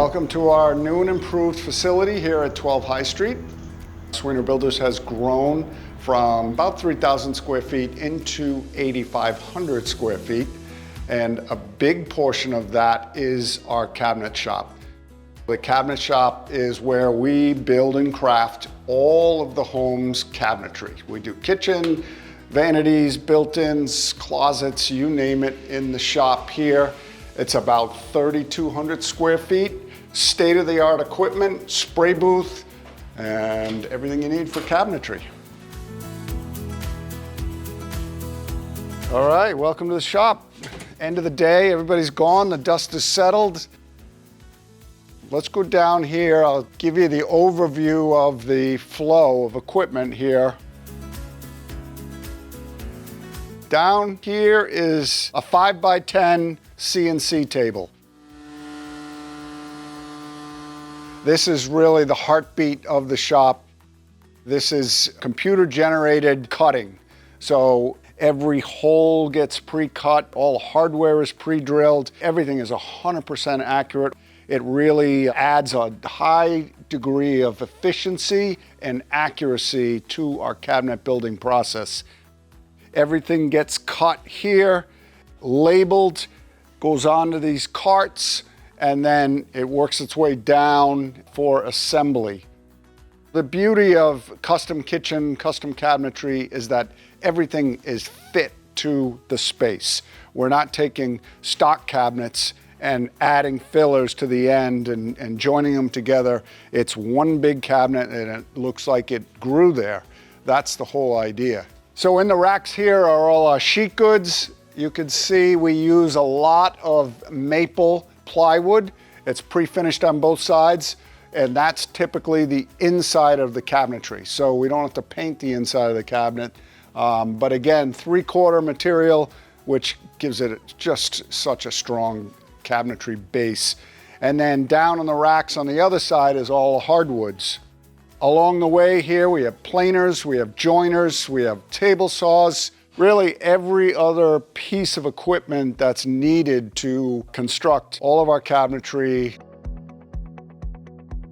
Welcome to our new and improved facility here at 12 High Street. Sweenor Builders has grown from about 3,000 square feet into 8,500 square feet. And a big portion of that is our cabinet shop. The cabinet shop is where we build and craft all of the home's cabinetry. We do kitchen, vanities, built-ins, closets, you name it, in the shop here. It's about 3,200 square feet, state-of-the-art equipment, spray booth, and everything you need for cabinetry. All right, welcome to the shop. End of the day, everybody's gone, the dust is settled. Let's go down here. I'll give you the overview of the flow of equipment here. Down here is a 5x10 CNC table. This is really the heartbeat of the shop. This is computer-generated cutting. So every hole gets pre-cut, all hardware is pre-drilled, everything is 100% accurate. It really adds a high degree of efficiency and accuracy to our cabinet building process. Everything gets cut here, labeled, goes onto these carts, and then it works its way down for assembly. The beauty of custom kitchen, custom cabinetry is that everything is fit to the space. We're not taking stock cabinets and adding fillers to the end and joining them together. It's one big cabinet and it looks like it grew there. That's the whole idea. So in the racks here are all our sheet goods. You can see we use a lot of maple plywood. It's pre-finished on both sides, and that's typically the inside of the cabinetry. So we don't have to paint the inside of the cabinet. But again, 3/4 material, which gives it just such a strong cabinetry base. And then down on the racks on the other side is all hardwoods. Along the way here, we have planers, we have joiners, we have table saws, really every other piece of equipment that's needed to construct all of our cabinetry.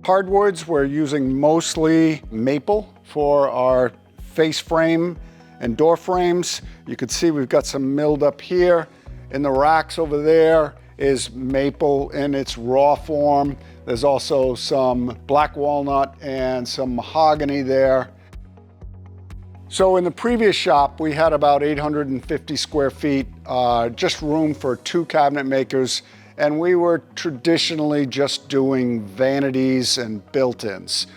Hardwoods, we're using mostly maple for our face frame and door frames. You can see we've got some milled up here. In the racks over there is maple in its raw form. There's also some black walnut and some mahogany there. So in the previous shop, we had about 850 square feet, just room for 2 cabinet makers, and we were traditionally just doing vanities and built-ins.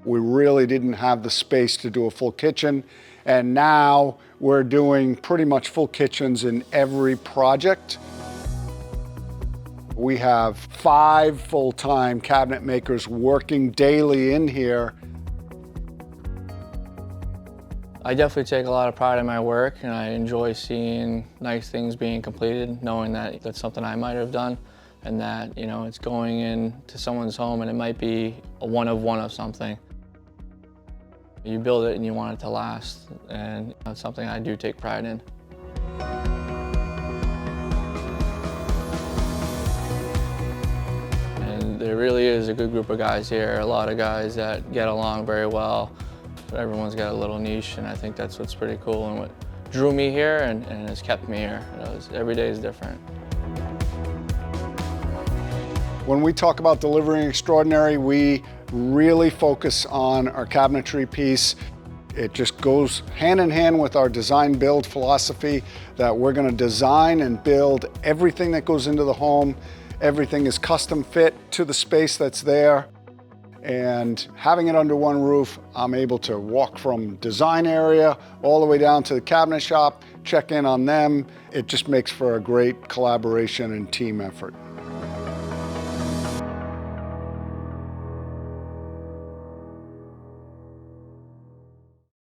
We really didn't have the space to do a full kitchen, and now we're doing pretty much full kitchens in every project. We have 5 full-time cabinet makers working daily in here. I definitely take a lot of pride in my work, and I enjoy seeing nice things being completed, knowing that that's something I might have done, and that, you know, it's going into someone's home and it might be a one of something. You build it and you want it to last, and that's something I do take pride in. And there really is a good group of guys here, a lot of guys that get along very well. Everyone's got a little niche, and I think that's what's pretty cool and what drew me here and has kept me here. You know, every day is different. When we talk about delivering extraordinary, we really focus on our cabinetry piece. It just goes hand in hand with our design build philosophy that we're going to design and build everything that goes into the home. Everything is custom fit to the space that's there. And having it under one roof, I'm able to walk from design area all the way down to the cabinet shop, check in on them. It just makes for a great collaboration and team effort.